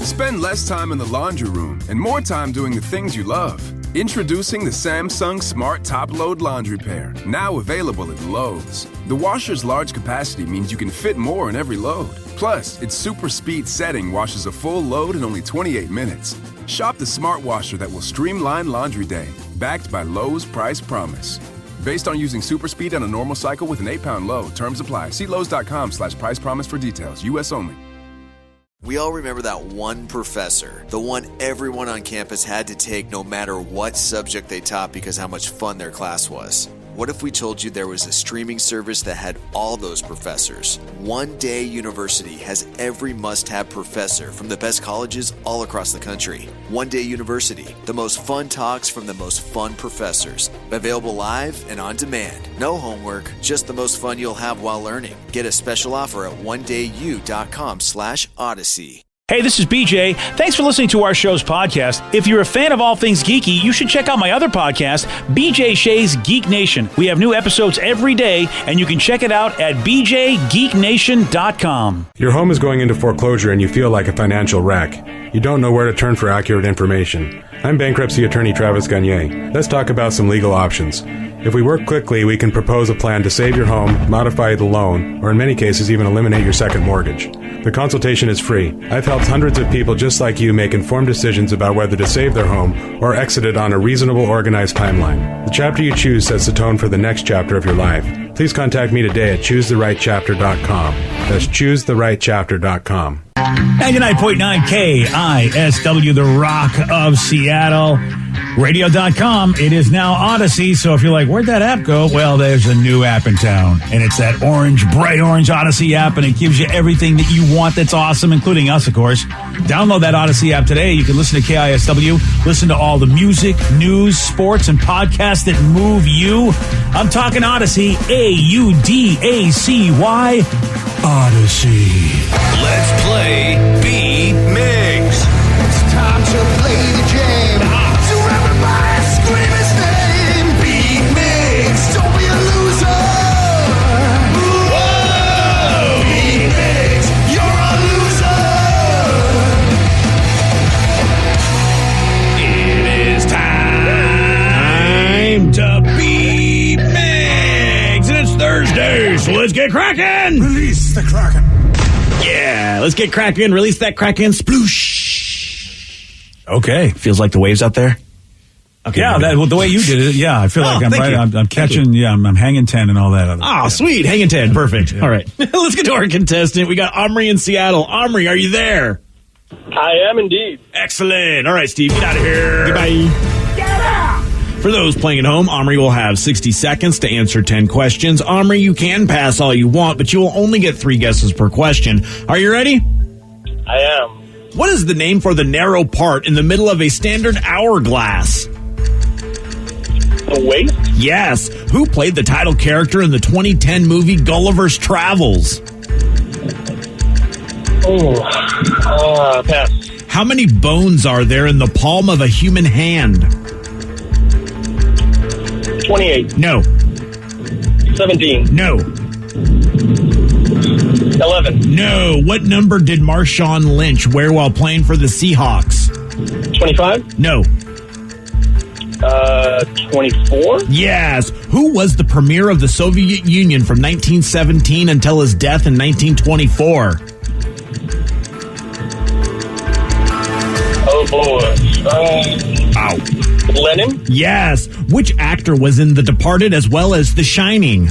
Spend less time in the laundry room and more time doing the things you love. Introducing the Samsung Smart Top Load Laundry Pair, now available at Lowe's. The washer's large capacity means you can fit more in every load. Plus, its super speed setting washes a full load in only 28 minutes. Shop the smart washer that will streamline laundry day, backed by Lowe's Price Promise. Based on using super speed on a normal cycle with an 8-pound load. Terms apply. See Lowe's.com/price promise for details. U.S. only. We all remember that one professor, the one everyone on campus had to take no matter what subject they taught because how much fun their class was. What if we told you there was a streaming service that had all those professors? One Day University has every must-have professor from the best colleges all across the country. One Day University, the most fun talks from the most fun professors. Available live and on demand. No homework, just the most fun you'll have while learning. Get a special offer at ondayu.com/Odyssey. Hey, this is BJ. Thanks for listening to our show's podcast. If you're a fan of all things geeky, you should check out my other podcast, BJ Shea's Geek Nation. We have new episodes every day, and you can check it out at bjgeeknation.com. Your home is going into foreclosure and you feel like a financial wreck. You don't know where to turn for accurate information. I'm bankruptcy attorney Travis Gagne. Let's talk about some legal options. If we work quickly, we can propose a plan to save your home, modify the loan, or in many cases even eliminate your second mortgage. The consultation is free. I've helped hundreds of people just like you make informed decisions about whether to save their home or exit it on a reasonable, organized timeline. The chapter you choose sets the tone for the next chapter of your life. Please contact me today at choosetherightchapter.com. That's choosetherightchapter.com. 99.9 KISW, the Rock of Seattle. Radio.com. It is now Odyssey. So if you're like, where'd that app go? Well, there's a new app in town. And it's that bright orange Odyssey app. And it gives you everything that you want that's awesome, including us, of course. Download that Odyssey app today. You can listen to KISW, listen to all the music, news, sports, and podcasts that move you. I'm talking Odyssey. AUDACY. Odyssey. Let's play B-Migs. It's time to play the game. So everybody scream his name. B-Migs, don't be a loser. Whoa! B-Migs, you're a loser. It is time to be Migs. And it's Thursday, so let's get cracking. Release the Kraken. Yeah, let's get cracking. Release that Kraken. Sploosh. Okay. Feels like the waves out there? Okay. Yeah, the way you did it, yeah. I feel like I'm right. I'm catching, I'm hanging 10 and all that. Oh, sweet. Hanging 10. Perfect. Yeah. All right. Let's get to our contestant. We got Omri in Seattle. Omri, are you there? I am indeed. Excellent. All right, Steve, get out of here. Goodbye. Get out! For those playing at home, Omri will have 60 seconds to answer 10 questions. Omri, you can pass all you want, but you will only get 3 guesses per question. Are you ready? I am. What is the name for the narrow part in the middle of a standard hourglass? The waist? Yes. Who played the title character in the 2010 movie Gulliver's Travels? Pass. How many bones are there in the palm of a human hand? 28. No. 17. No. 11. No. What number did Marshawn Lynch wear while playing for the Seahawks? 25. No. 24. Yes. Who was the premier of the Soviet Union from 1917 until his death in 1924? Oh, boy. Lenin? Yes. Which actor was in The Departed as well as The Shining?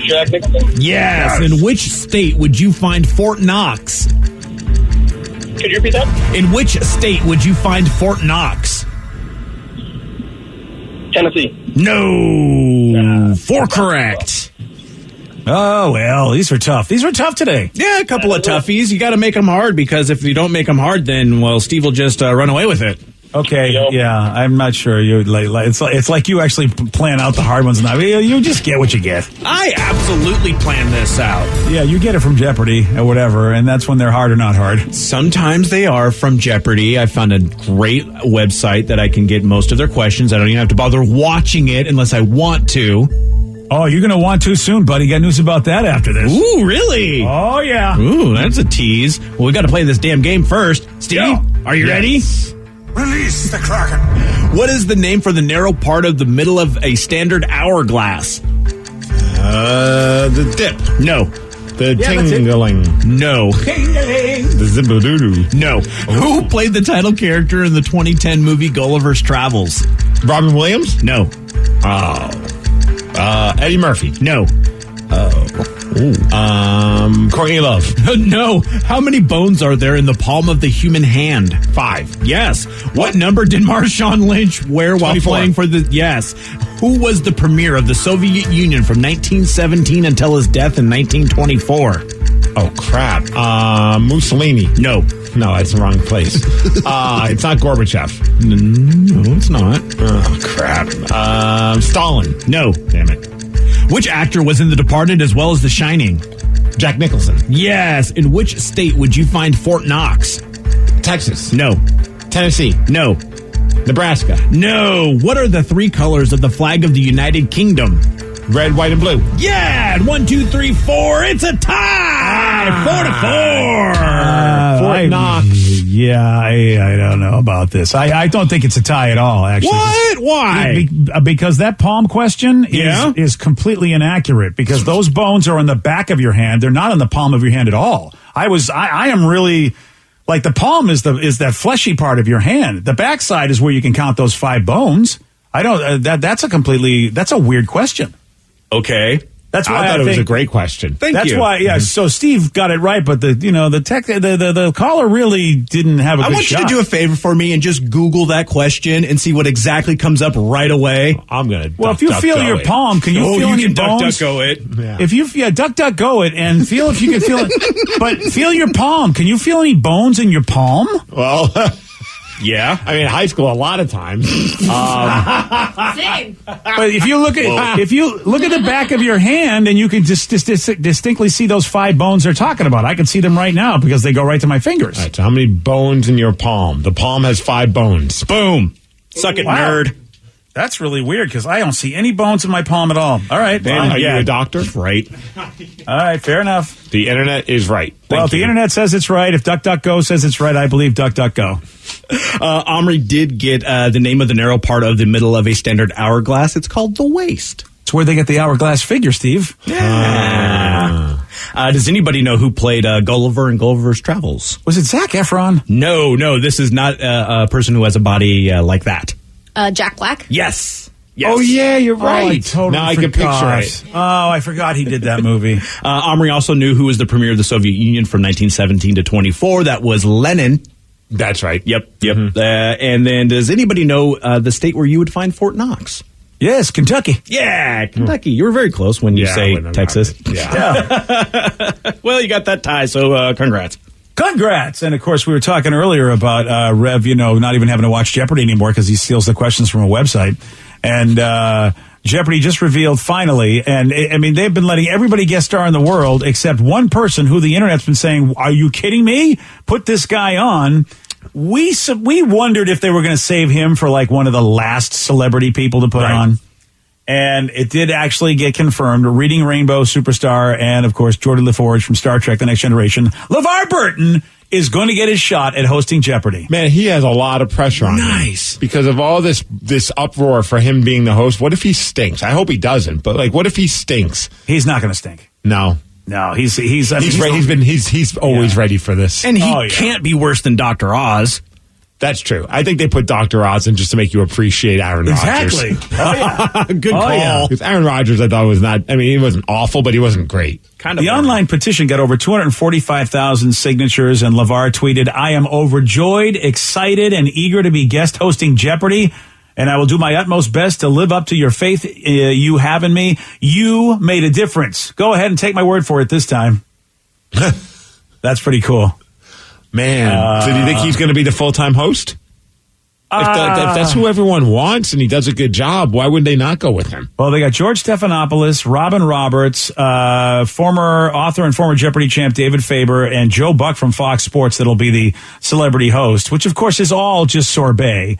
Jack Nicholson? Yes. In which state would you find Fort Knox? Could you repeat that? In which state would you find Fort Knox? Tennessee. No. 4 correct. Oh, well, these are tough. These were tough today. Yeah, a couple of toughies. You got to make them hard because if you don't make them hard, then, well, Steve will just run away with it. Okay, yeah, I'm not sure. It's like you actually plan out the hard ones. Now you just get what you get. I absolutely plan this out. Yeah, you get it from Jeopardy or whatever, and that's when they're hard or not hard. Sometimes they are from Jeopardy. I found a great website that I can get most of their questions. I don't even have to bother watching it unless I want to. Oh, you're going to want to soon, buddy. Got news about that after this. Ooh, really? Oh, yeah. Ooh, that's a tease. Well, we got to play this damn game first. Steve, are you ready? Release the Kraken. What is the name for the narrow part of the middle of a standard hourglass? The dip. No. The tingling. No. The zibba-doo-doo. No. Who played the title character in the 2010 movie Gulliver's Travels? Robin Williams? No. Eddie Murphy. No. Courtney Love. No. How many bones are there in the palm of the human hand? 5. Yes. What number did Marshawn Lynch wear while 24. playing for the... Yes. Who was the premier of the Soviet Union from 1917 until his death in 1924? Oh, crap. Mussolini. No. No, that's the wrong place. It's not Gorbachev. No, it's not. Oh, crap. Stalin. No. Damn it. Which actor was in The Departed as well as The Shining? Jack Nicholson. Yes. In which state would you find Fort Knox? Texas. No. Tennessee. No. Nebraska. No. What are the 3 colors of the flag of the United Kingdom? Red, white, and blue. Yeah. 1, 2, 3, 4. It's a tie. 4-4. Fort Knox. Yeah, I don't know about this. I don't think it's a tie at all, actually. What? Why? Because that palm question is completely inaccurate, because those bones are on the back of your hand. They're not on the palm of your hand at all. I am really... Like, the palm is that fleshy part of your hand. The backside is where you can count those 5 bones. I don't. That's a weird question. Okay. That's why I thought it was a great question. Thank you. That's why. Yeah. So Steve got it right, but the caller really didn't have a good shot. I want you to do a favor for me and just Google that question and see what exactly comes up right away. I'm gonna. Well, if you feel your palm, can you feel any bones? Duck, it. Yeah. If you duck go it and feel if you can feel it, but feel your palm. Can you feel any bones in your palm? Well. Yeah, I mean, high school a lot of times. Same. But if you look at the back of your hand and you can just distinctly see those 5 bones they're talking about. I can see them right now because they go right to my fingers. All right, so how many bones in your palm? The palm has 5 bones. Boom. Suck it, nerd. That's really weird because I don't see any bones in my palm at all. All right. Are you a doctor? Right. All right. Fair enough. The internet is right. Well, if the internet says it's right, if DuckDuckGo says it's right, I believe DuckDuckGo. Omri did get the name of the narrow part of the middle of a standard hourglass. It's called the waist. It's where they get the hourglass figure, Steve. Yeah. Does anybody know who played Gulliver in Gulliver's Travels? Was it Zac Efron? No. This is not a person who has a body like that. Jack Black? Yes. Oh, yeah, you're right. I totally now I can picture it. Oh, I forgot he did that movie. Omri also knew who was the premier of the Soviet Union from 1917 to 24. That was Lenin. That's right. Yep. And then does anybody know the state where you would find Fort Knox? Yes, Kentucky. Yeah, Kentucky. You were very close when you say Texas. Yeah. Well, you got that tie, so congrats. Congrats. And, of course, we were talking earlier about Rev, not even having to watch Jeopardy anymore because he steals the questions from a website. And Jeopardy just revealed finally, and I mean, they've been letting everybody guest star in the world except one person who the internet's been saying, are you kidding me? Put this guy on. We wondered if they were going to save him for like one of the last celebrity people to put on. And it did actually get confirmed. Reading Rainbow superstar and, of course, Geordie LaForge from Star Trek The Next Generation. LeVar Burton is going to get his shot at hosting Jeopardy. Man, he has a lot of pressure on him. Nice. Because of all this uproar for him being the host. What if he stinks? I hope he doesn't. But, what if he stinks? He's not going to stink. No. No, he's always ready for this. And he can't be worse than Dr. Oz. That's true. I think they put Dr. Oz in just to make you appreciate Aaron Rodgers. Exactly. Oh, yeah. Good call. Because Aaron Rodgers, I thought, he wasn't awful, but he wasn't great. The online petition got over 245,000 signatures, and LeVar tweeted, I am overjoyed, excited, and eager to be guest hosting Jeopardy, and I will do my utmost best to live up to your faith you have in me. You made a difference. Go ahead and take my word for it this time. That's pretty cool. Man, so do you think he's going to be the full-time host? If that's who everyone wants and he does a good job, why would they not go with him? Well, they got George Stephanopoulos, Robin Roberts, former author and former Jeopardy champ David Faber, and Joe Buck from Fox Sports that'll be the celebrity host, which, of course, is all just sorbet.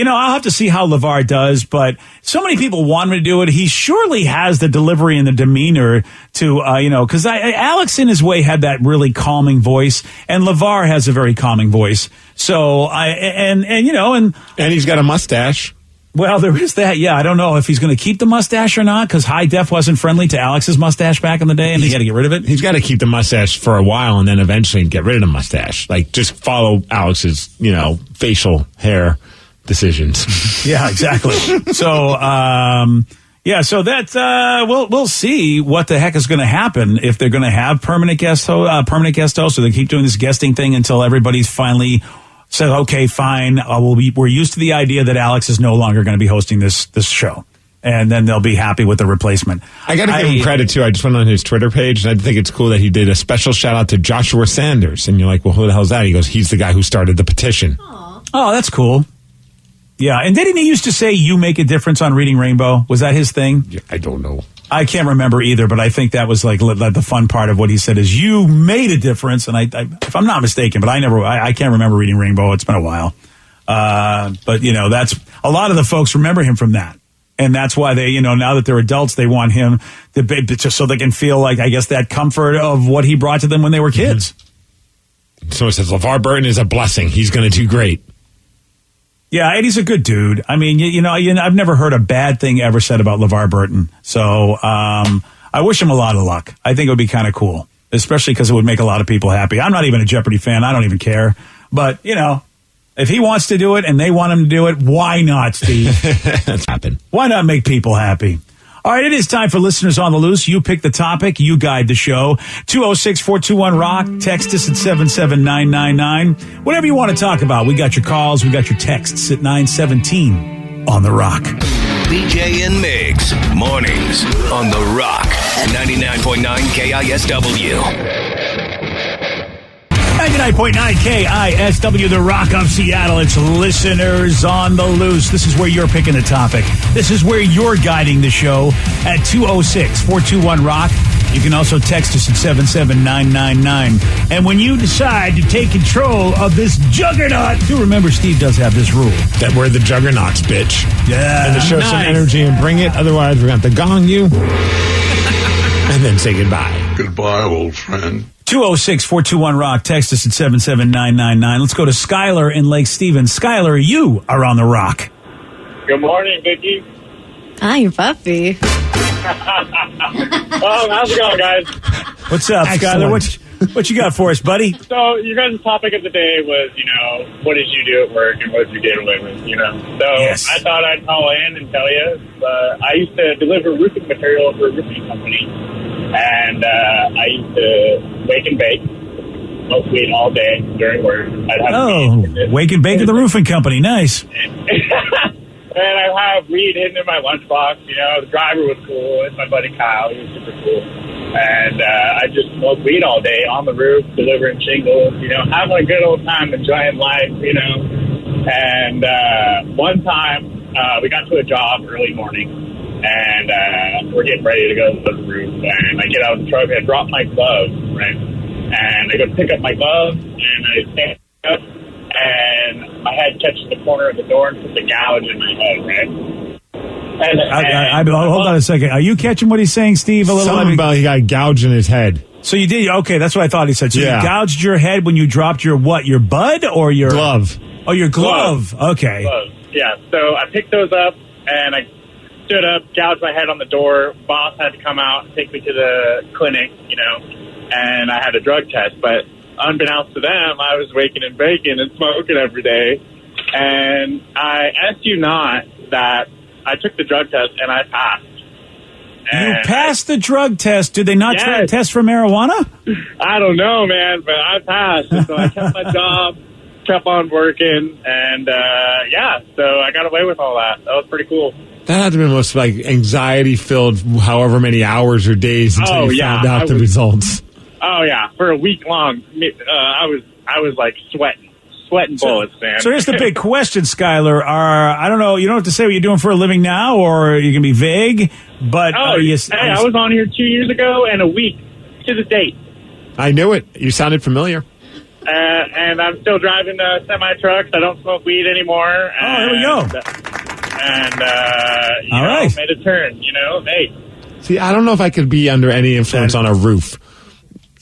I'll have to see how LeVar does, but so many people want him to do it. He surely has the delivery and the demeanor to, because Alex in his way had that really calming voice, and LeVar has a very calming voice. So and he's got a mustache. Well, there is that. Yeah, I don't know if he's going to keep the mustache or not, because High Def wasn't friendly to Alex's mustache back in the day, and he had to get rid of it. He's got to keep the mustache for a while, and then eventually get rid of the mustache. Like, just follow Alex's, facial hair decisions. Yeah, exactly. So, so that we'll see what the heck is going to happen if they're going to have permanent guest hosts, so they keep doing this guesting thing until everybody's finally said, okay, fine. We're used to the idea that Alex is no longer going to be hosting this show, and then they'll be happy with the replacement. I got to give him credit too. I just went on his Twitter page, and I think it's cool that he did a special shout out to Joshua Sanders. And you're like, well, who the hell's that? He goes, he's the guy who started the petition. Aww. Oh, that's cool. Yeah, and didn't he used to say you make a difference on Reading Rainbow? Was that his thing? Yeah, I don't know. I can't remember either, but I think that was like the fun part of what he said is you made a difference. And I if I'm not mistaken, but I can't remember Reading Rainbow. It's been a while. But that's a lot of the folks remember him from that. And that's why they, now that they're adults, they want him to just so they can feel like, I guess, that comfort of what he brought to them when they were kids. Mm-hmm. So it says LeVar Burton is a blessing. He's going to do great. Yeah, and he's a good dude. I mean, I've never heard a bad thing ever said about LeVar Burton. So I wish him a lot of luck. I think it would be kind of cool, especially because it would make a lot of people happy. I'm not even a Jeopardy fan. I don't even care. But, if he wants to do it and they want him to do it, why not, Steve? That's happened. Why not make people happy? All right, it is time for Listeners on the Loose. You pick the topic. You guide the show. 206-421-ROCK. Text us at 77999. Whatever you want to talk about. We got your calls. We got your texts at 917 on The Rock. BJ and Migs. Mornings on The Rock. 99.9 KISW. 99.9 KISW, The Rock of Seattle. It's Listeners on the Loose. This is where you're picking the topic. This is where you're guiding the show at 206-421-ROCK. You can also text us at 77999. And when you decide to take control of this juggernaut, do remember Steve does have this rule. That we're the juggernauts, bitch. Yeah. And to show some energy and bring it. Otherwise, we're going to have to gong you. And then say goodbye. Goodbye, old friend. 206-421-ROCK. Text us at 77999. Let's go to Skylar in Lake Stevens. Skylar, you are on The Rock. Good morning, Vicky. Hi, puppy. How's it going, guys? What's up, Skylar? What you got for us, buddy? So, your guys' topic of the day was, what did you do at work and what did you get away with, So, yes. I thought I'd call in and tell you. I used to deliver roofing material for a roofing company. And I used to wake and bake, smoke weed all day during work. I'd have wake and bake at the roofing company. Nice. And I have weed hidden in my lunchbox. The driver was cool. It's my buddy Kyle. He was super cool. And I just smoked weed all day on the roof, delivering shingles, having a good old time, enjoying life, And one time we got to a job early morning. And we're getting ready to go to the roof. And I get out of the truck. I drop my glove, right? And I go pick up my glove. And I stand up. And my head catches the corner of the door and puts a gouge in my head, right? Hold on a second. Are you catching what he's saying, Steve? A little Something about he got gouged in his head. So you did? Okay, that's what I thought he said. So yeah. You gouged your head when you dropped your what? Your bud or your... glove. Oh, your glove. Okay. Glove. Yeah, so I picked those up and I stood up, gouged my head on the door. Boss had to come out and take me to the clinic, and I had a drug test. But unbeknownst to them, I was waking and baking and smoking every day. And I asked you not that I took the drug test and I passed. You passed the drug test. Did they not try to test for marijuana? I don't know, man, but I passed. And so I kept my job, kept on working, and so I got away with all that. That was pretty cool. That had to be the most anxiety-filled however many hours or days until you found out the results. Oh yeah, for a week long, I was like sweating bullets, man. So here's the big question, Skylar. I don't know. You don't have to say what you're doing for a living now, or you can be vague. But I was on here 2 years ago and a week to the date. I knew it. You sounded familiar. and I'm still driving semi-trucks. I don't smoke weed anymore. There we go. And, All right. made a turn, hey. See, I don't know if I could be under any influence on a roof.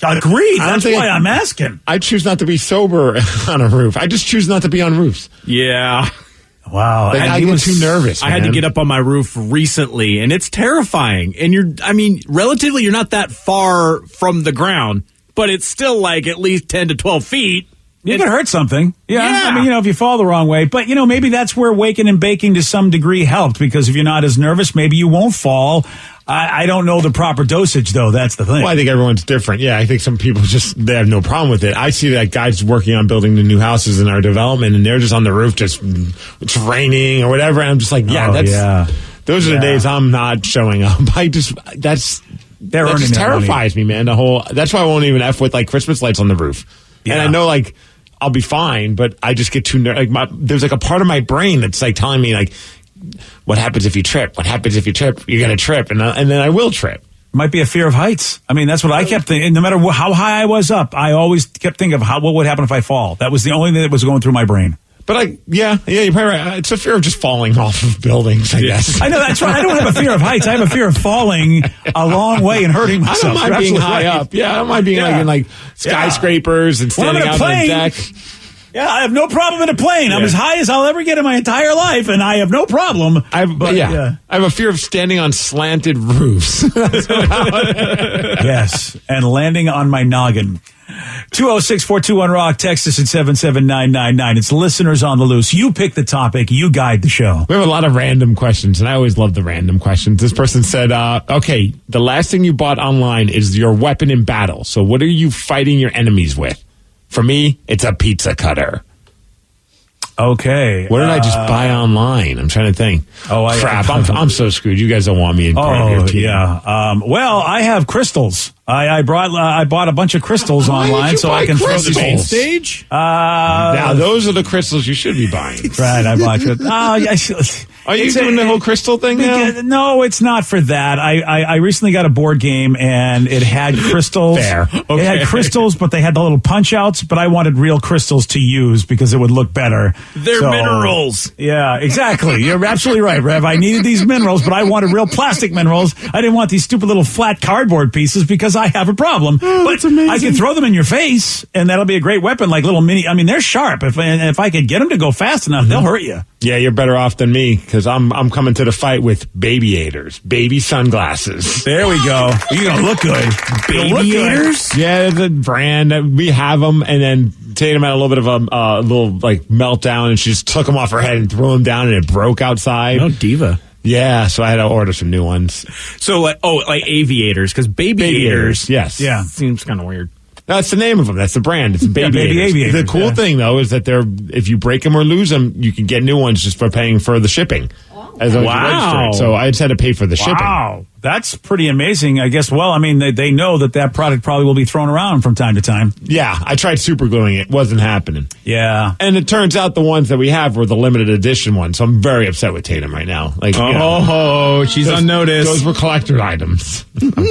Agreed. That's why I'm asking. I choose not to be sober on a roof. I just choose not to be on roofs. Yeah. Wow. Like, I get too nervous, I had to man. get up on my roof recently, and it's terrifying. And relatively, you're not that far from the ground, but it's still like at least 10 to 12 feet. You could hurt something. Yeah. Yeah. If you fall the wrong way. But, maybe that's where waking and baking to some degree helped, because if you're not as nervous, maybe you won't fall. I don't know the proper dosage, though. That's the thing. Well, I think everyone's different. Yeah, I think some people they have no problem with it. I see that guys working on building the new houses in our development, and they're just on the roof, it's raining or whatever. And I'm just like, those are the days I'm not showing up. That just terrifies me, man. That's why I won't even F with like Christmas lights on the roof. Yeah. And I know like I'll be fine, but I just get too nervous. Like there's like a part of my brain that's like telling me like, what happens if you trip? What happens if you trip? You're going to trip, and then I will trip. Might be a fear of heights. That's what I kept thinking. No matter how high I was up, I always kept thinking of what would happen if I fall. That was the only thing that was going through my brain. But you're probably right. It's a fear of just falling off of buildings, I guess. I know, that's right. I don't have a fear of heights. I have a fear of falling a long way and hurting myself. I don't mind being high up. Yeah, I don't mind being like in skyscrapers and standing out on the deck. Yeah, I have no problem in a plane. I'm as high as I'll ever get in my entire life, and I have no problem. I have a fear of standing on slanted roofs. Yes, and landing on my noggin. 206-421-ROCK. Text us at 77999. It's listeners on the loose. You pick the topic. You guide the show. We have a lot of random questions, and I always love the random questions. This person said, okay, the last thing you bought online is your weapon in battle. So what are you fighting your enemies with? For me, it's a pizza cutter. Okay. What did I just buy online? I'm trying to think. Crap. I'm so screwed. You guys don't want me in part of your team. Yeah. Well, I have crystals. I bought a bunch of crystals online so I can throw the main stage. Now, those are the crystals you should be buying. Right. I bought it. Are you doing the whole crystal thing now? No, it's not for that. I recently got a board game, and it had crystals. Fair. Okay. It had crystals, but they had the little punch outs, but I wanted real crystals to use because it would look better. They're minerals. Yeah, exactly. You're absolutely right, Rev. I needed these minerals, but I wanted real plastic minerals. I didn't want these stupid little flat cardboard pieces because I have a problem. But I can throw them in your face, and that'll be a great weapon, like little mini. They're sharp. If I could get them to go fast enough, they'll hurt you. Yeah, you're better off than me because I'm coming to the fight with baby-ators, baby sunglasses. There we go. You're going to look good. Baby-ators? Yeah, the brand. We have them, and then Tatum had a little bit of a little like meltdown, and she just took them off her head and threw them down, and it broke outside. Oh, diva. Yeah, so I had to order some new ones. So, like aviators, because baby-ators. Yes. Yeah. Seems kind of weird. That's the name of them. That's the brand. It's baby aviators. The cool thing, though, is that if you break them or lose them, you can get new ones just for paying for the shipping. As long as you register it. So I just had to pay for the shipping. Wow. That's pretty amazing, I guess. Well, they know that product probably will be thrown around from time to time. Yeah, I tried super gluing it. Wasn't happening. Yeah. And it turns out the ones that we have were the limited edition ones. So I'm very upset with Tatum right now. Like, she's on notice. Those were collector items.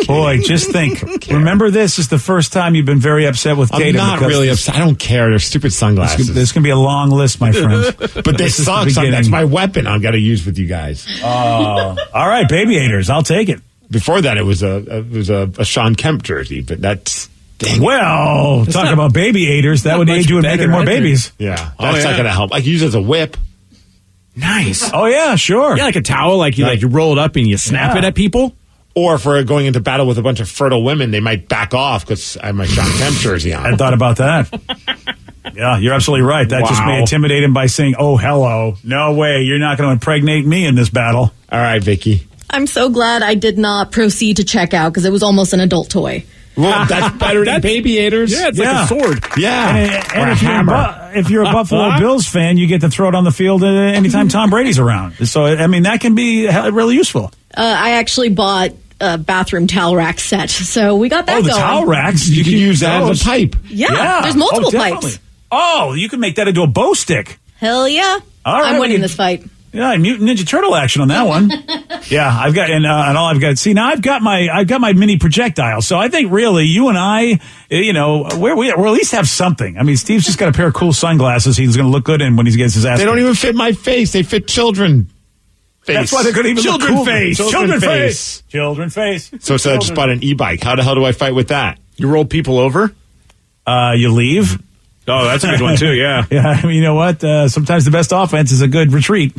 Boy, just think. Remember, this is the first time you've been very upset with Tatum. I'm not really upset. I don't care. They're stupid sunglasses. There's going to be a long list, my friend. But they suck. That's my weapon I've got to use with you guys. All right, baby-ators. I'll take it. Before that, it was a Sean Kemp jersey, but that's... Dang. Well, talk about baby-ators. That would aid you in making more babies. Yeah, that's not going to help. I can use it as a whip. Nice. Oh, yeah, sure. Yeah, like a towel, like you roll it up and you snap it at people. Or if we're going into battle with a bunch of fertile women, they might back off because I have my Sean Kemp jersey on. I thought about that. Yeah, you're absolutely right. That just may intimidate him by saying, oh, hello. No way. You're not going to impregnate me in this battle. All right, Vicky. I'm so glad I did not proceed to check out because it was almost an adult toy. Well, that's better than baby-ators. Yeah, it's like a sword. Yeah. And if you're a Buffalo Bills fan, you get to throw it on the field anytime Tom Brady's around. So, that can be really useful. I actually bought a bathroom towel rack set, so we got that going. Oh, the towel racks? You can use that as a pipe. Yeah, there's multiple pipes. Oh, you can make that into a bow stick. Hell yeah. All right, I'm winning this fight. Yeah, Mutant Ninja Turtle action on that one. Yeah, I've got and all I've got. See, now I've got my mini projectile. So I think really you and I, we'll at least have something. I mean, Steve's just got a pair of cool sunglasses. He's going to look good in when he gets his ass. They don't even fit my face. They fit children. Face. That's why they're going to even children look cool. face. Children face. Children face. So I just bought an e-bike. How the hell do I fight with that? You roll people over? You leave. Oh, that's a good one too. Yeah. Yeah. I mean, you know what? Sometimes the best offense is a good retreat.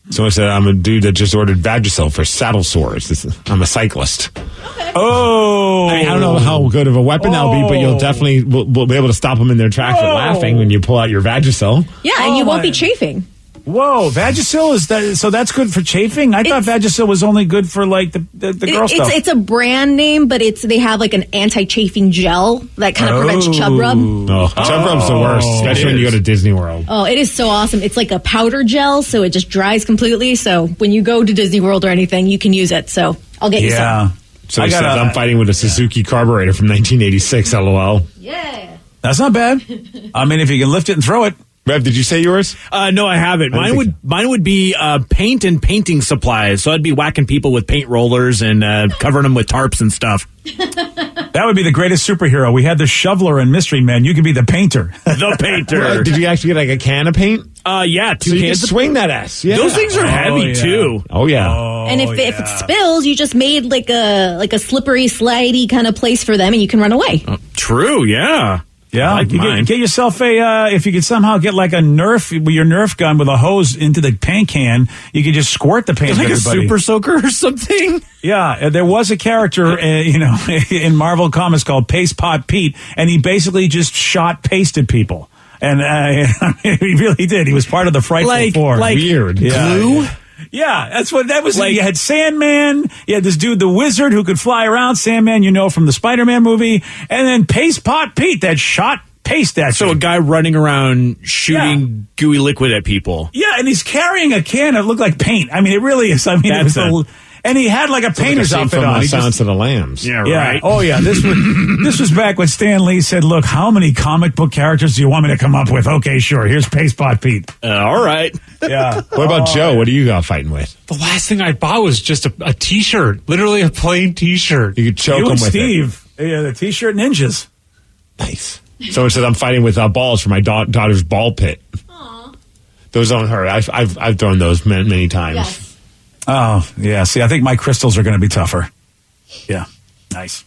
Someone said I'm a dude that just ordered Vagisil for saddle sores. I'm a cyclist. Okay. Oh, I don't know how good of a weapon that'll be, but you'll definitely will be able to stop them in their tracks with laughing when you pull out your Vagisil. Yeah, and you won't be chafing. Whoa, Vagisil is that? So that's good for chafing. I thought Vagisil was only good for like the girl stuff. It's a brand name, but they have like an anti-chafing gel that kind of prevents chub rub. Chub rub's the worst, especially when you go to Disney World. Oh, it is so awesome. It's like a powder gel, so it just dries completely. So when you go to Disney World or anything, you can use it. So I'll get you some. So he says I'm fighting with a Suzuki carburetor from 1986. LOL. Yeah, that's not bad. I mean, if you can lift it and throw it. Rev, did you say yours? No, I haven't. Mine would be paint and painting supplies. So I'd be whacking people with paint rollers and covering them with tarps and stuff. That would be the greatest superhero. We had the shoveler in Mystery Men. You could be the painter. The painter. Did you actually get like a can of paint? Yeah, 2 so you cans. can swing that ass. Yeah. Those things are heavy too. Oh yeah. And if it spills, you just made like a slippery, slidey kind of place for them, and you can run away. True. Yeah. Yeah, like get yourself if you could somehow get like your Nerf gun with a hose into the paint can, you could just squirt the paint. Like to a super soaker or something. Yeah, there was a character, in Marvel Comics called Paste Pot Pete, and he basically just shot paste at people. And he really did. He was part of the Frightful Four. Weird. Glue? Yeah, that's what that was. You had Sandman. You had this dude, the Wizard, who could fly around. Sandman, from the Spider-Man movie. And then Paste Pot Pete that shot paste at you. So a guy running around shooting gooey liquid at people. Yeah, and he's carrying a can that looked like paint. I mean, it really is. I mean, it was and he had like a painter's outfit on. Silence of the Lambs. Yeah, right. Oh, yeah. This was back when Stan Lee said, "Look, how many comic book characters do you want me to come up with?" Okay, sure. Here's Paste Pot Pete. All right. Yeah. What about Joe? What are you fighting with? The last thing I bought was just a T-shirt, literally a plain T-shirt. You could choke him with Steve. Yeah, the T-shirt ninjas. Nice. Someone said I'm fighting with balls for my daughter's ball pit. Aww. Those don't hurt. I've thrown those many times. Yes. Oh, yeah. See, I think my crystals are going to be tougher. Yeah. Nice.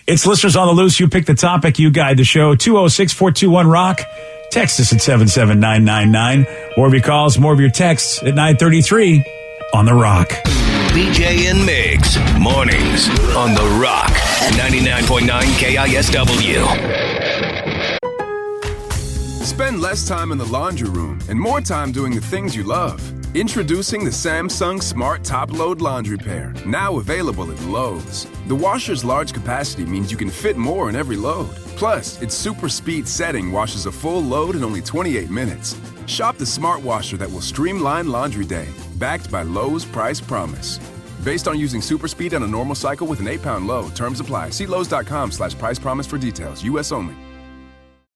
It's Listeners on the Loose. You pick the topic. You guide the show. 206-421-ROCK. Text us at 77999. More of your calls, more of your texts at 933 on The Rock. BJ and Migs, mornings on The Rock, 99.9 KISW. Spend less time in the laundry room and more time doing the things you love. Introducing the Samsung Smart Top Load Laundry Pair, now available at Lowe's. The washer's large capacity means you can fit more in every load. Plus, its super speed setting washes a full load in only 28 minutes. Shop the smart washer that will streamline laundry day, backed by Lowe's Price Promise. Based on using super speed on a normal cycle with an 8-pound load, terms apply. See Lowe's.com/price promise for details. U.S. only.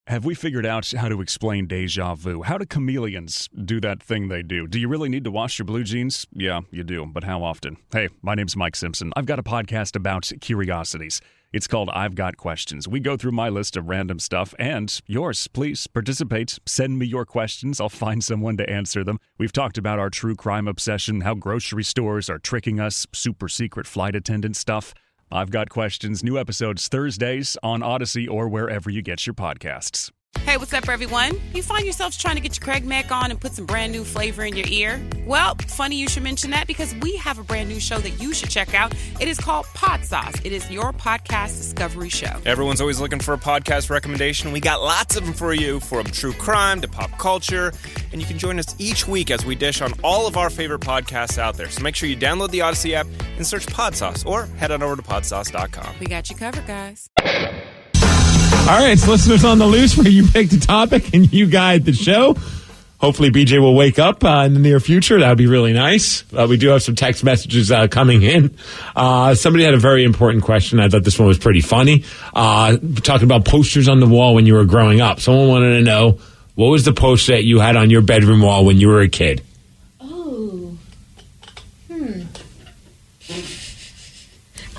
Have we figured out how to explain deja vu? How do chameleons do that thing they do? Do you really need to wash your blue jeans? Yeah, you do, but how often? Hey, my name's Mike Simpson. I've got a podcast about curiosities. It's called I've Got Questions. We go through my list of random stuff and yours. Please participate. Send me your questions. I'll find someone to answer them. We've talked about our true crime obsession, how grocery stores are tricking us, super secret flight attendant stuff. I've Got Questions. New episodes Thursdays on Odyssey or wherever you get your podcasts. Hey, what's up, everyone? You find yourselves trying to get your Craig Mack on and put some brand new flavor in your ear? Well, funny you should mention that because we have a brand new show that you should check out. It is called Pod Sauce. It is your podcast discovery show. Everyone's always looking for a podcast recommendation. We got lots of them for you, from true crime to pop culture. And you can join us each week as we dish on all of our favorite podcasts out there. So make sure you download the Odyssey app and search Pod Sauce or head on over to podsauce.com. We got you covered, guys. All right, it's Listeners on the Loose, where you pick the topic and you guide the show. Hopefully BJ will wake up in the near future. That would be really nice. We do have some text messages coming in. Somebody had a very important question. I thought this one was pretty funny. Talking about posters on the wall when you were growing up. Someone wanted to know, what was the poster that you had on your bedroom wall when you were a kid? Oh.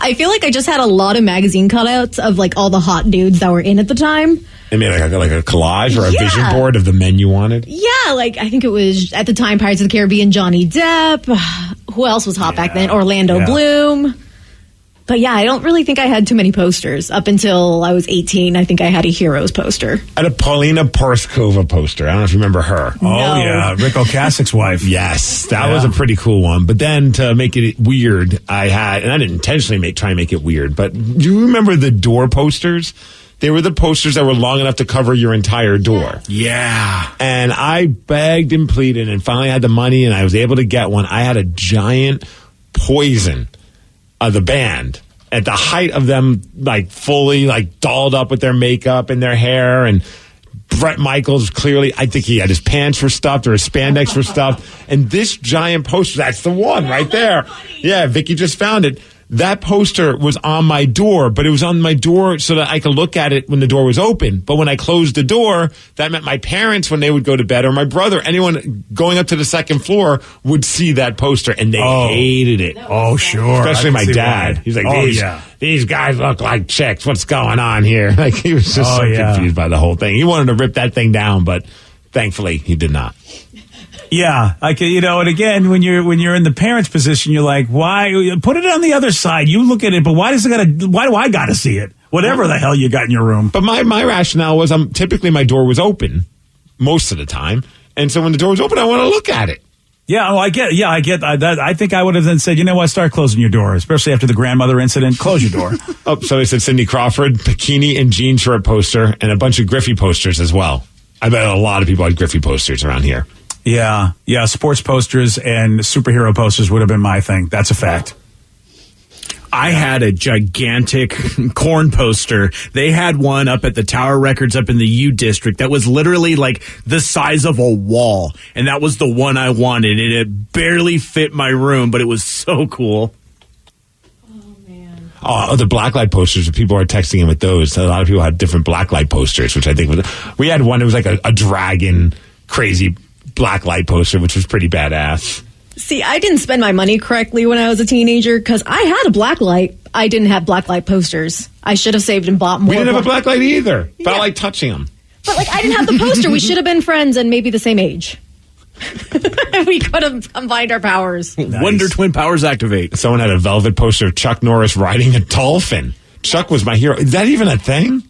I feel like I just had a lot of magazine cutouts of like all the hot dudes that were in at the time. I mean, like a collage or a Yeah. vision board of the men you wanted? Yeah, like I think it was at the time Pirates of the Caribbean, Johnny Depp. Who else was hot back then? Orlando Bloom. But yeah, I don't really think I had too many posters. Up until I was 18, I think I had a Heroes poster. I had a Paulina Porskova poster. I don't know if you remember her. Oh, yeah. Rick Ocasek's wife. Yes, that was a pretty cool one. But then to make it weird, I didn't intentionally try and make it weird, but do you remember the door posters? They were the posters that were long enough to cover your entire door. Yeah. And I begged and pleaded and finally had the money and I was able to get one. I had a giant Poison of the band at the height of them, like fully like dolled up with their makeup and their hair, and Bret Michaels clearly, I think he had his pants were stuffed or his spandex were stuffed, and this giant poster, that's the one right there. Yeah, Vicky just found it. That poster was on my door, but it was on my door so that I could look at it when the door was open. But when I closed the door, that meant my parents, when they would go to bed, or my brother, anyone going up to the second floor, would see that poster, and they hated it. Oh, sure. Especially my dad. He's like, these guys look like chicks. What's going on here? Like, he was just confused by the whole thing. He wanted to rip that thing down, but thankfully he did not. Yeah, and again, when you're in the parents' position, you're like, why put it on the other side? You look at it, but why do I gotta see it? Whatever the hell you got in your room. But my rationale was, typically my door was open most of the time, and so when the door was open, I want to look at it. Yeah, I get that. I think I would have then said, you know what, start closing your door, especially after the grandmother incident. Close your door. So they said Cindy Crawford, bikini and jean short poster, and a bunch of Griffey posters as well. I bet a lot of people had Griffey posters around here. Yeah, sports posters and superhero posters would have been my thing. That's a fact. I had a gigantic corn poster. They had one up at the Tower Records up in the U District that was literally like the size of a wall. And that was the one I wanted. And it barely fit my room, but it was so cool. Oh, the blacklight posters. People are texting in with those. A lot of people had different blacklight posters, which I think was... We had one that was like a dragon crazy blacklight poster, which was pretty badass. See, I didn't spend my money correctly when I was a teenager because I had a blacklight. I didn't have blacklight posters. I should have saved and bought more. We didn't have a blacklight either. But I like touching them. But I didn't have the poster. We should have been friends and maybe the same age. We could have combined our powers. Nice. Wonder Twin powers activate. Someone had a velvet poster of Chuck Norris riding a dolphin. Chuck was my hero. Is that even a thing?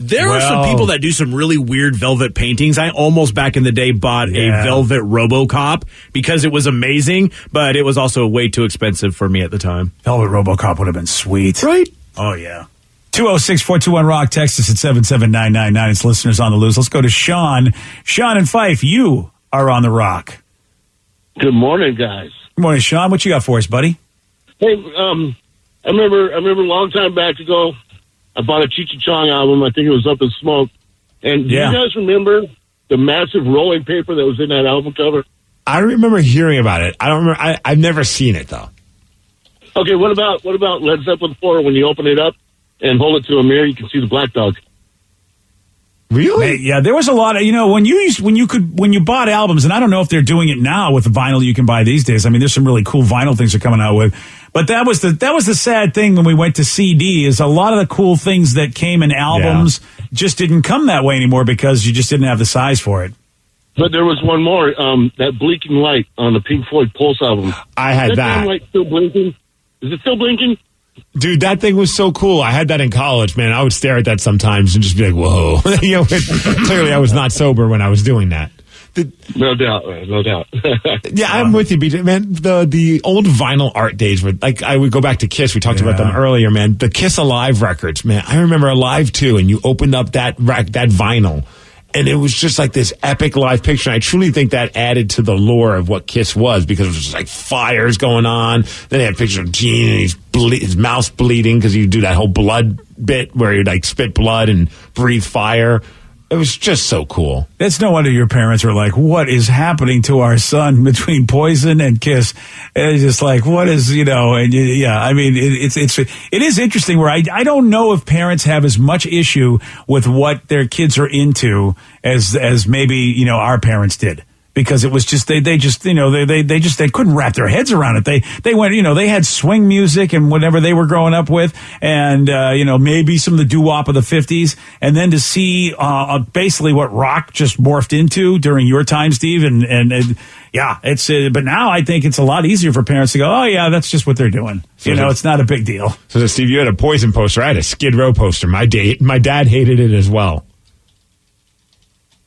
There are some people that do some really weird velvet paintings. I almost back in the day bought a velvet RoboCop because it was amazing, but it was also way too expensive for me at the time. Velvet RoboCop would have been sweet. Right? Oh, yeah. 206-421-ROCK, text us at 77999. It's listeners on the loose. Let's go to Sean. Sean and Fife, you are on the Rock. Good morning, guys. Good morning, Sean. What you got for us, buddy? Hey, I remember a long time back ago, I bought a Cheech and Chong album. I think it was Up in Smoke. And do you guys remember the massive rolling paper that was in that album cover? I remember hearing about it. I don't remember. I've never seen it though. Okay, what about Led Zeppelin 4? When you open it up and hold it to a mirror, you can see the Black Dog. Really? Yeah, there was a lot of, when you bought albums, and I don't know if they're doing it now with the vinyl you can buy these days. I mean, there's some really cool vinyl things they're coming out with. But that was the sad thing when we went to CD, is a lot of the cool things that came in albums just didn't come that way anymore because you just didn't have the size for it. But there was one more, that Blinking Light on the Pink Floyd Pulse album. I had that. Is that damn light still blinking? Is it still blinking? Dude, that thing was so cool. I had that in college, man. I would stare at that sometimes and just be like, whoa. Clearly I was not sober when I was doing that. No doubt, man. No doubt. Yeah, I'm with you, BJ. Man, the old vinyl art days, I would go back to KISS. We talked about them earlier, man. The KISS Alive records, man. I remember Alive 2, and you opened up that vinyl, and it was just like this epic live picture. And I truly think that added to the lore of what KISS was, because it was just like fires going on. Then they had pictures of Gene, and his mouth's bleeding because you do that whole blood bit where you like spit blood and breathe fire. It was just so cool. It's no wonder your parents were like, what is happening to our son between Poison and KISS? And it's just like, what is, and yeah, I mean, it is interesting where I don't know if parents have as much issue with what their kids are into as maybe, our parents did. because it was just they couldn't wrap their heads around it. They went, they had swing music and whatever they were growing up with, and maybe some of the doo-wop of the 50s, and then to see basically what rock just morphed into during your time, Steve, and yeah, it's but now I think it's a lot easier for parents to go, oh yeah, that's just what they're doing. It's not a big deal. So Steve, you had a Poison poster. I had a Skid Row poster. My dad hated it as well.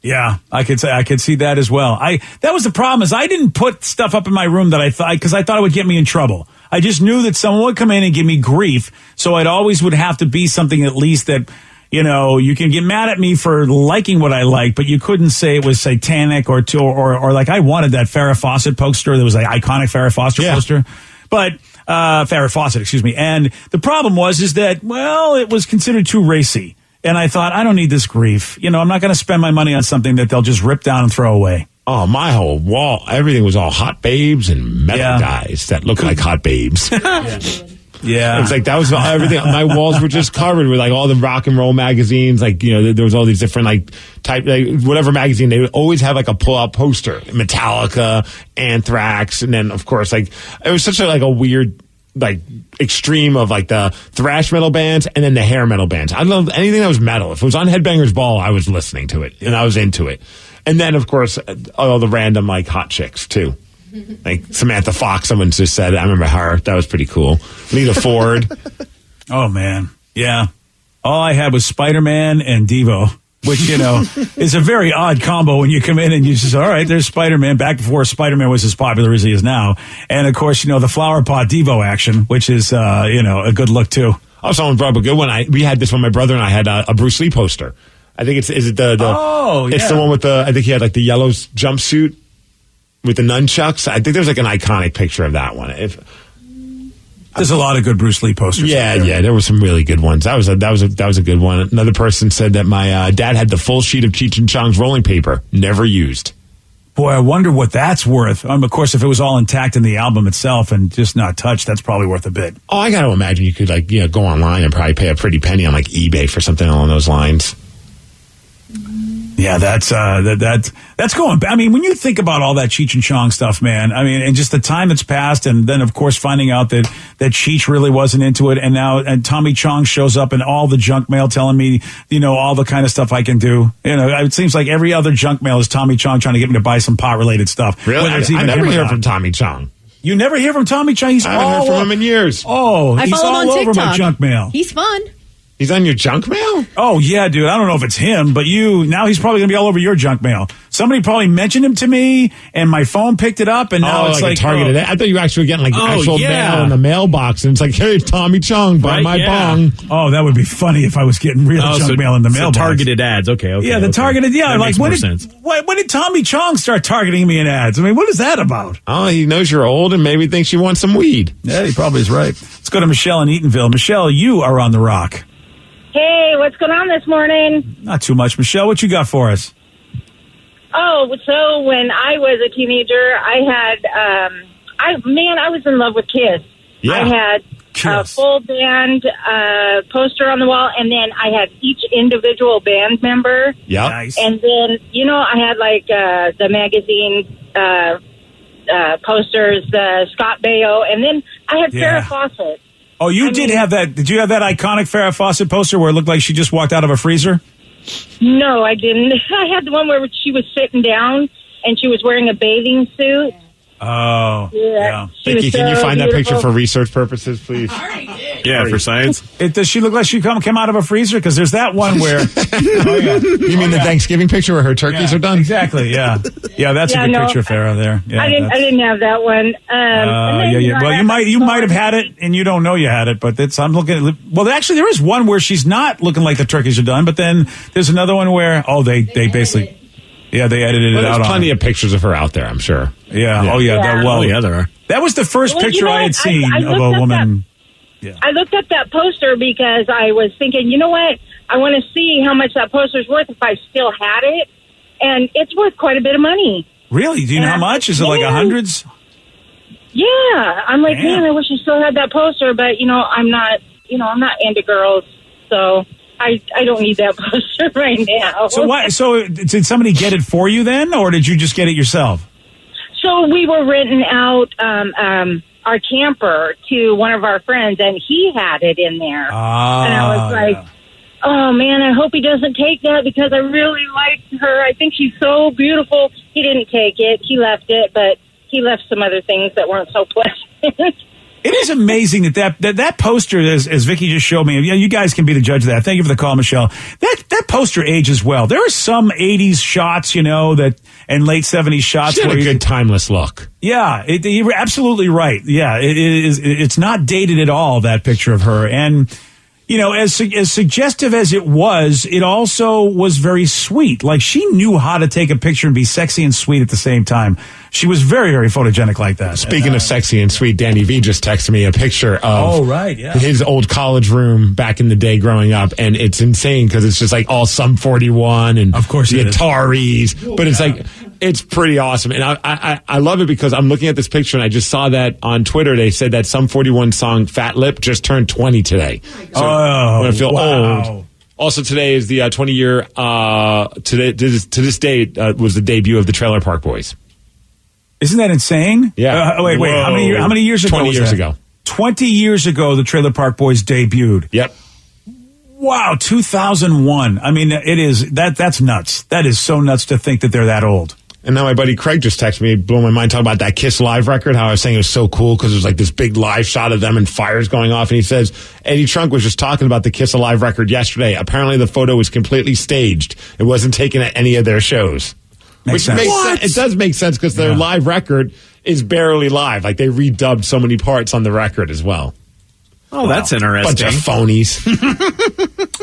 Yeah, I could see that as well. That was the problem, is I didn't put stuff up in my room that I thought it would get me in trouble. I just knew that someone would come in and give me grief, so it always would have to be something at least that, you can get mad at me for liking what I like, but you couldn't say it was satanic or like I wanted that Farrah Fawcett poster. There was an iconic Farrah Fawcett poster, but Farrah Fawcett, excuse me. And the problem is that, it was considered too racy. And I thought, I don't need this grief. I'm not going to spend my money on something that they'll just rip down and throw away. Oh, my whole wall, everything was all hot babes and metal guys that look like hot babes. Yeah. It was like, that was everything. My walls were just covered with like all the rock and roll magazines. Like, there was all these different whatever magazine, they would always have like a pull-out poster. Metallica, Anthrax, and then of course, like, it was such a weird, extreme of the thrash metal bands and then the hair metal bands. I loved anything that was metal. If it was on Headbangers Ball, I was listening to it and I was into it. And then of course all the random hot chicks too. Like Samantha Fox, someone just said, I remember her. That was pretty cool. Lita Ford. Oh man. Yeah. All I had was Spider-Man and Devo, which, is a very odd combo when you come in and you say, all right, there's Spider-Man, back before Spider-Man was as popular as he is now. And, of course, the Flower Pot Devo action, which is, a good look, too. Oh, someone brought up a good one. We had this one, my brother and I had a Bruce Lee poster. I think it's the one with I think he had the yellow jumpsuit with the nunchucks. I think there's an iconic picture of that one. There's a lot of good Bruce Lee posters. Yeah, there were some really good ones. That was a good one. Another person said that my dad had the full sheet of Cheech and Chong's rolling paper, never used. Boy, I wonder what that's worth. Of course, if it was all intact in the album itself and just not touched, that's probably worth a bit. Oh, I got to imagine you could go online and probably pay a pretty penny on eBay for something along those lines. Yeah, that's going back. I mean, when you think about all that Cheech and Chong stuff, man, and just the time that's passed, and then, of course, finding out that Cheech really wasn't into it, and now Tommy Chong shows up in all the junk mail telling me, all the kind of stuff I can do. It seems like every other junk mail is Tommy Chong trying to get me to buy some pot-related stuff. Really? I never hear from Tommy Chong. You never hear from Tommy Chong? I haven't heard from him in years. Oh, I he's follow him all on over TikTok. my junk mail. He's fun. He's on your junk mail? Oh, yeah, dude. I don't know if it's him, but now he's probably going to be all over your junk mail. Somebody probably mentioned him to me, and my phone picked it up, and now it's a targeted. I thought you were actually getting actual mail in the mailbox, and it's like, hey, Tommy Chong, buy my bong. Oh, that would be funny if I was getting real junk mail in the mailbox. Targeted ads. Okay. Yeah, the targeted. Yeah, that when did Tommy Chong start targeting me in ads? What is that about? Oh, he knows you're old and maybe thinks you want some weed. Yeah, he probably is right. Let's go to Michelle in Eatonville. Michelle, you are on the rock. Hey, what's going on this morning? Not too much. Michelle, what you got for us? Oh, so when I was a teenager, I had, I was in love with KISS. Yeah. I had a full band poster on the wall, and then I had each individual band member. Yeah. Nice. And then, I had the magazine posters, Scott Baio, and then I had Farrah Fawcett. Oh, you did have that. Did you have that iconic Farrah Fawcett poster where it looked like she just walked out of a freezer? No, I didn't. I had the one where she was sitting down and she was wearing a bathing suit. Oh, yeah. Vicky, can you find that picture for research purposes, please? Yeah, for science. Does she look like she came out of a freezer? Because there's that one where... You mean the Thanksgiving picture where her turkeys are done? Exactly, yeah. Yeah, that's a good picture of Farrah there. Yeah, I didn't have that one. Well, you might have had it, and you don't know you had it, but I'm looking at... Well, actually, there is one where she's not looking like the turkeys are done, but then there's another one where, they basically... Yeah, they edited it out. There's plenty of pictures of her out there, I'm sure. Yeah. Oh, yeah. There are. That was the first picture I had seen of a woman. I looked up that poster because I was thinking, you know what? I want to see how much that poster's worth if I still had it. And it's worth quite a bit of money. Really? Do you know how much? Is it like hundreds? Yeah. I'm like, man, I wish I still had that poster, but, I'm not into girls. So I don't need that poster right now. So why? So did somebody get it for you then, or did you just get it yourself? So we were renting out our camper to one of our friends, and he had it in there. And I was like, oh, man, I hope he doesn't take that because I really liked her. I think she's so beautiful. He didn't take it. He left it, but he left some other things that weren't so pleasant. It is amazing that poster, as Vicky just showed me. You guys can be the judge of that. Thank you for the call, Michelle. That poster ages well. There are some 80s shots, and late 70s shots. She had a good timeless look. Yeah, you're absolutely right. Yeah, it's not dated at all, that picture of her. And, as suggestive as it was, it also was very sweet. Like, she knew how to take a picture and be sexy and sweet at the same time. She was very, very photogenic like that. Speaking of sexy and sweet, Danny V just texted me a picture of his old college room back in the day growing up, and it's insane because it's just like all Sum 41 and of course the Ataris, but it's like it's pretty awesome, and I love it because I'm looking at this picture and I just saw that on Twitter. They said that Sum 41 song "Fat Lip" just turned 20 today. So I feel old. Also, today is the 20-year. To this day was the debut of the Trailer Park Boys. Isn't that insane? Yeah. Wait. How many years ago? 20 years ago. 20 years ago, the Trailer Park Boys debuted. Yep. Wow, 2001. I mean, it is that's nuts. That is so nuts to think that they're that old. And now my buddy Craig just texted me, blew my mind, talking about that Kiss Live record, how I was saying it was so cool because it was like this big live shot of them and fires going off. And he says, Eddie Trunk was just talking about the Kiss Alive record yesterday. Apparently the photo was completely staged. It wasn't taken at any of their shows. Makes sense. It does make sense because their live record is barely live. Like, they redubbed so many parts on the record as well. Oh, that's interesting. Bunch of phonies.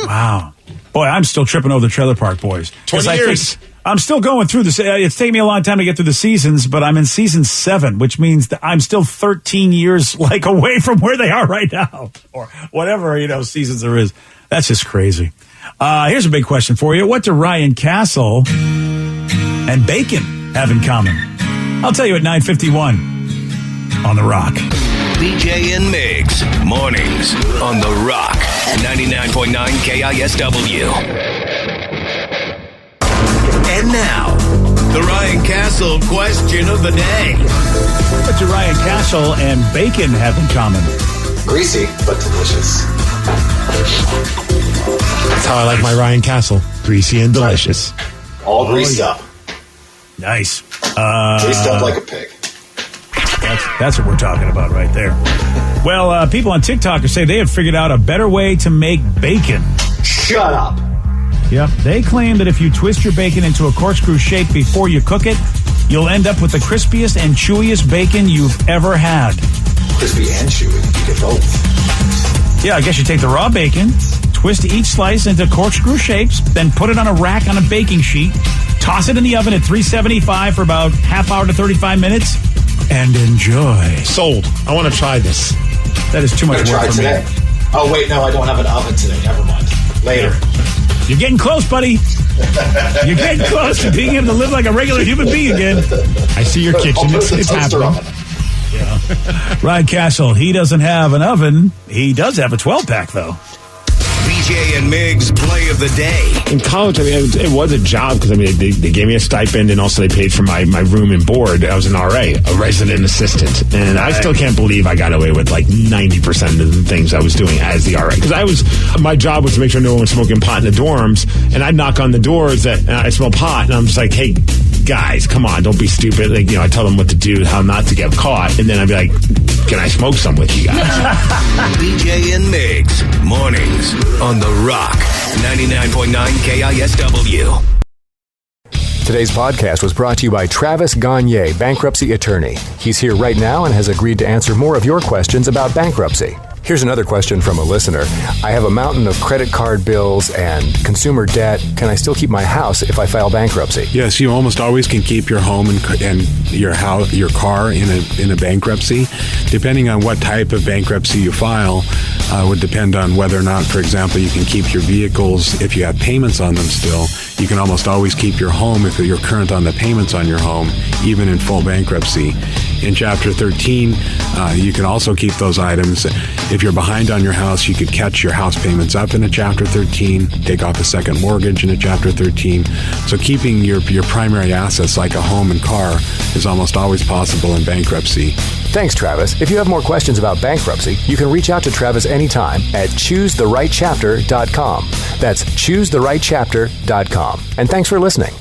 Wow. Boy, I'm still tripping over the Trailer Park Boys. 20 years. I'm still going through this. It's taken me a long time to get through the seasons, but I'm in season 7, which means that I'm still 13 years away from where they are right now, or whatever seasons there is. That's just crazy. Here's a big question for you: what do Ryan Castle and Bacon have in common? I'll tell you at 9:51 on The Rock. BJ and Migs, mornings on The Rock, 99.9 KISW. And now, the Ryan Castle question of the day. What do Ryan Castle and Bacon have in common? Greasy, but delicious. That's how I like my Ryan Castle. Greasy and delicious. All greased up. Nice. Greased up like a pig. That's what we're talking about right there. Well, people on TikTok say they have figured out a better way to make bacon. Shut up. Yep. They claim that if you twist your bacon into a corkscrew shape before you cook it, you'll end up with the crispiest and chewiest bacon you've ever had. Crispy and chewy. You get both. Yeah, I guess you take the raw bacon, twist each slice into corkscrew shapes, then put it on a rack on a baking sheet, toss it in the oven at 375 for about half hour to 35 minutes, and enjoy. Sold. I want to try this. That is too much work for today. me. Oh, wait, no, I don't have an oven today. Never mind. Later. You're getting close, buddy. You're getting close to being able to live like a regular human being again. I see your kitchen. It's happening. Yeah. Ryan Castle, he doesn't have an oven. He does have a 12-pack, though. BJ and Migs play of the day. In college, it was a job because they gave me a stipend and also they paid for my room and board. I was an RA, a resident assistant, and I still can't believe I got away with like 90% of the things I was doing as the RA because my job was to make sure no one was smoking pot in the dorms, and I'd knock on the doors that I smell pot, and I'm just like, hey, guys, come on, don't be stupid. I tell them what to do, how not to get caught, and then I'd be like, can I smoke some with you guys? BJ and Migs, mornings on The Rock, 99.9 KISW. Today's podcast was brought to you by Travis Gagne, bankruptcy attorney. He's here right now and has agreed to answer more of your questions about bankruptcy. Here's another question from a listener. I have a mountain of credit card bills and consumer debt. Can I still keep my house if I file bankruptcy? Yes, you almost always can keep your home and your house, your car in a bankruptcy. Depending on what type of bankruptcy you file, would depend on whether or not, for example, you can keep your vehicles if you have payments on them still. You can almost always keep your home if you're current on the payments on your home, even in full bankruptcy. in Chapter 13. You can also keep those items. If you're behind on your house, you could catch your house payments up in a Chapter 13, take off a second mortgage in a Chapter 13. So keeping your primary assets like a home and car is almost always possible in bankruptcy. Thanks, Travis. If you have more questions about bankruptcy, you can reach out to Travis anytime at choosetherightchapter.com. That's choosetherightchapter.com. And thanks for listening.